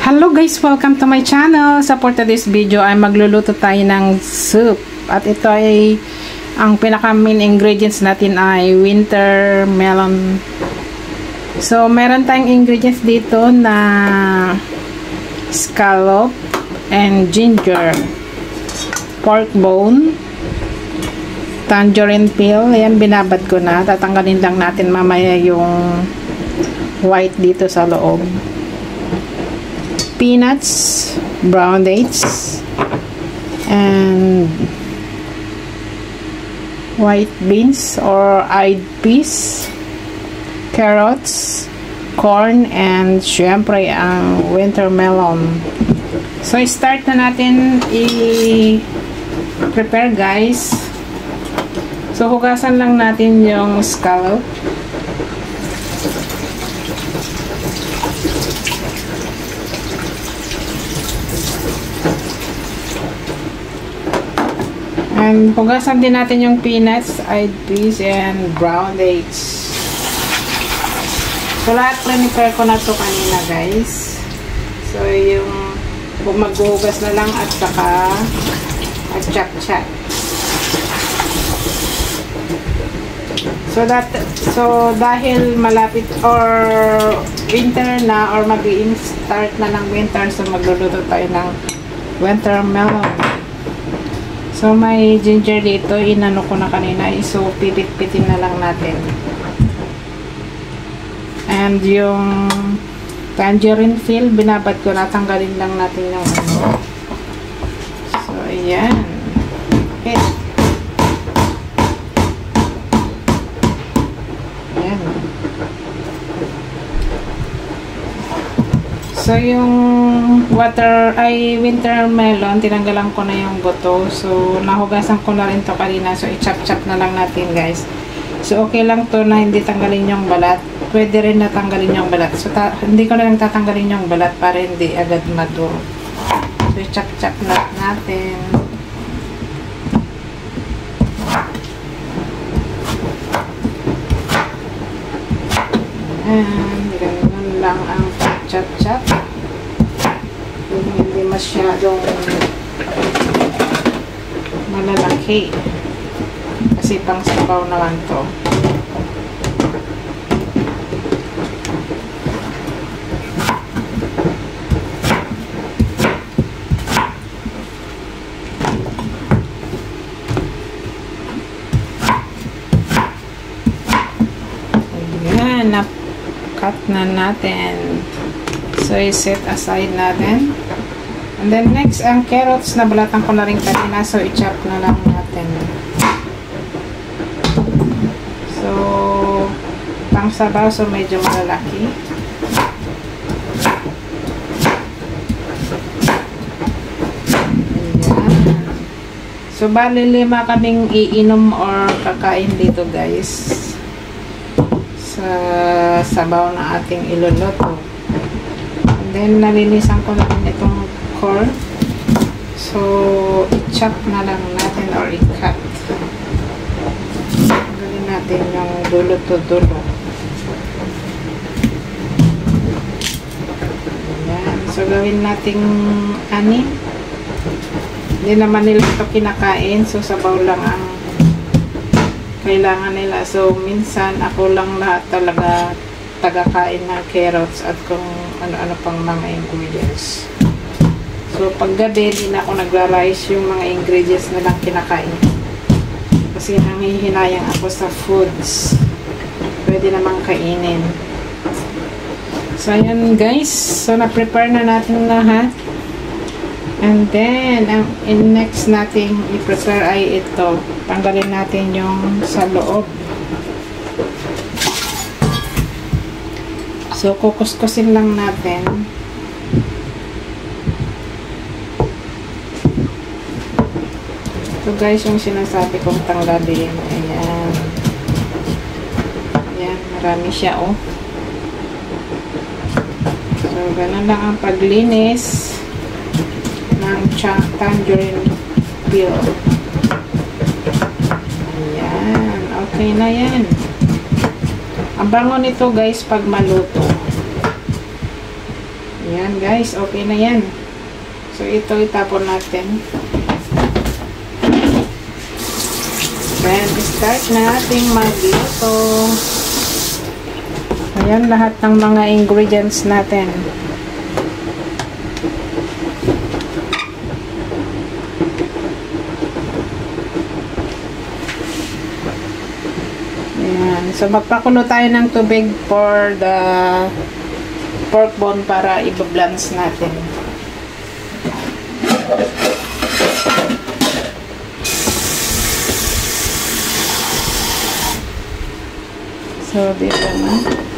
Hello guys, welcome to my channel. Sa for today's video ay magluluto tayo ng soup. At ito ay ang pinaka main ingredients natin ay winter melon. So meron tayong ingredients dito na scallop and ginger, pork bone, tangerine peel. Ayan, binabad ko na. Tatanggalin lang natin mamaya yung white dito sa loob. Peanuts, brown dates, and white beans or eyed peas, carrots, corn, and syempre ang winter melon. So start na natin i-prepare guys. So hugasan lang natin yung scallop. And hugasan din natin yung peanuts, eyed peas, and brown dates. So lahat prepare ko na to kanina guys. So yung maghuhugas na lang at saka chop-chop. So dahil malapit or winter na or mag-i-start na ng winter, so magluluto tayo ng winter melon. So may ginger dito, inano ko na kanina, so pipit-pitin na lang natin. And yung tangerine peel, binabad ko na, tanggalin lang natin yung ano. So ayan. Okay. Ayan. So yung winter melon, tinanggalan ko na yung buto. So nahugasan ko na rin to kanina. So i-chop-chop na lang natin guys. So okay lang to na hindi tanggalin yung balat. Pwede rin na tanggalin yung balat. So hindi ko na lang tatanggalin yung balat para hindi agad maduro. So i-chop-chop na natin. And ganun lang ang chop-chop. Hindi masyadong malalaki kasi pang sabaw naman to. Ayan, na-cut na natin. So, i-set aside natin. And then, next, ang carrots na balatan ko na rin kanina. So, i-chop na lang natin. So, pang sabaw. So, medyo malalaki. Ayan. So, bali 5 kaming iinom or kakain dito, guys. Sa sabaw na ating iluluto. Then, nalinisan ko na rin itong core. So, i-chop na lang natin or i-cut. Gawin natin yung dulo to dulo. Ayan. So, gawin natin 6. Hindi naman nila ito kinakain. So, sabaw lang ang kailangan nila. So, minsan, ako lang lahat talaga tagakain ng carrots at kung ano-ano pang mga ingredients. So, paggabi, hindi na ako nagra-rice, yung mga ingredients na lang kinakain. Kasi nangihinayang ako sa foods. Pwede namang kainin. So, ayan guys. So, na-prepare na natin lahat. And then, ang next natin i-prepare ay ito. Tanggalin natin yung sa loob. So, kukuskusin lang natin. So, guys, yung sinasabi kong tanggalin. Ayan. Ayan, marami siya, oh. So, ganun lang ang paglinis ng tangerine peel. Ayan. Okay na yan. Ang bango nito guys pag maluto. Ayan guys, okay na yan. So ito itapon natin. Then start na natin magluto. Ayan lahat ng mga ingredients natin. Ayan. So magpakulo tayo ng tubig for the pork bone para i-balance natin. So, dito na.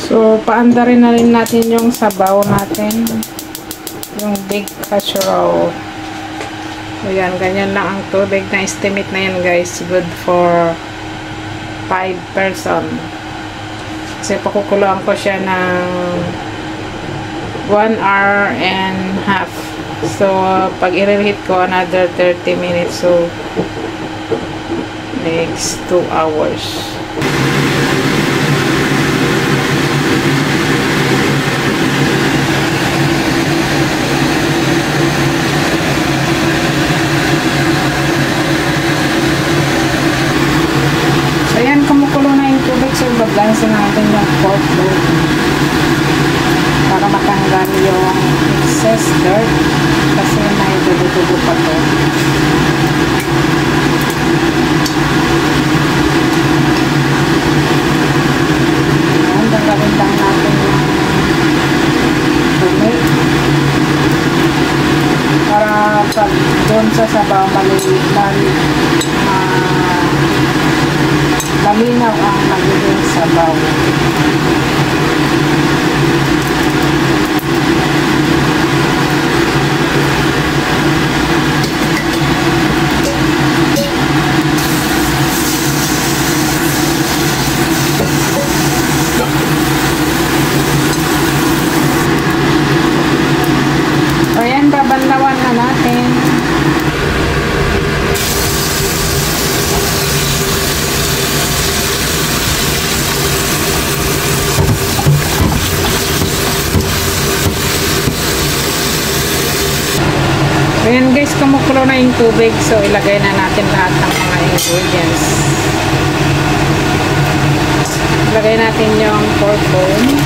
So, paandarin na rin natin yung sabaw natin. Yung big casserole. So, yan. Ganyan lang ang tubig na estimate na yan, guys. Good for 5 person. Kasi pakukuluan ko siya ng 1 hour and half. So, pag i-reheat ko, another 30 minutes. So, next 2 hours. Balansin natin yung pork bone para matanggal yung excess dirt kasi may dugo-dugo pa to. Ayan, tanggalin lang natin yung dumi para pag doon sa sabaw malinaw ang magiging sabaw. Ayan, babanlawan na natin. Ayan guys, kumukulo na yung tubig. So, ilagay na natin lahat ng mga ingredients. Ilagay natin yung pork bone.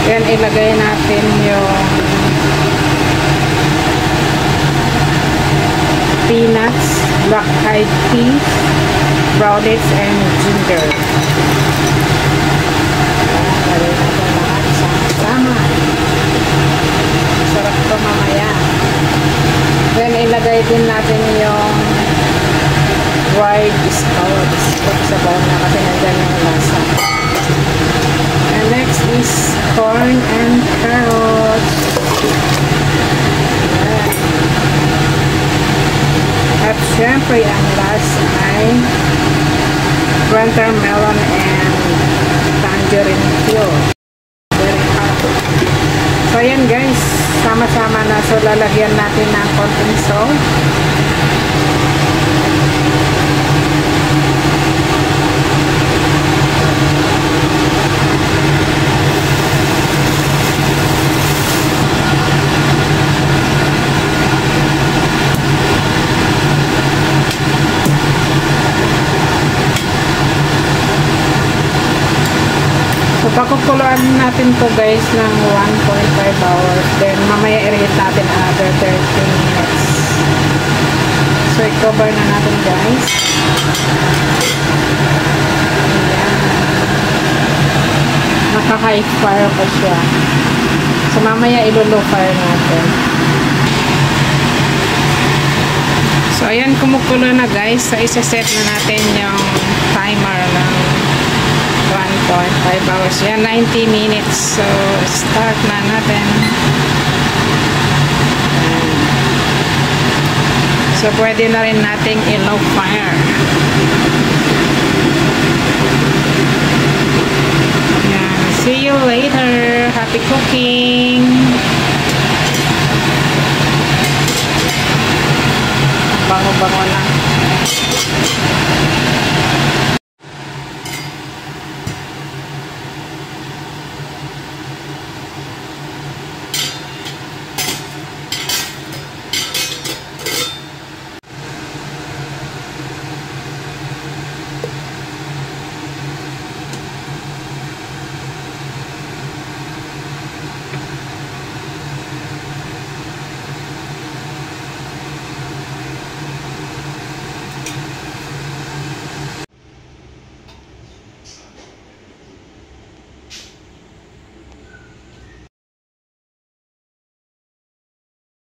Ayan, ilagay natin yung peanuts, black-eyed peas, brown eggs, and ginger. Sarap ito mamaya. Then, ilagay din natin yung dried scallops. Ito sa bowl na kasi nandyan yung lasa. And next is corn and carrots. Ayan. At syempre, ang last ay watermelon and tangerine peel. So, ayan guys, sama-sama na. So, lalagyan natin ng konting salt. So, pakukuluan natin to guys ng 1.5 hours. Then, mamaya i-reheat natin another 30 minutes. So, i-cover na natin guys. Ayan. Naka-high fire pa siya. So, mamaya ilo-low fire natin. So, ayan, kumukulo na guys. So, isa-set na natin yung timer ng 1.5 hours. Yan, 90 minutes. So, start na natin. Ayan. So, pwede na rin nating i-low fire. Yan. See you later. Happy cooking. Bango-bango na.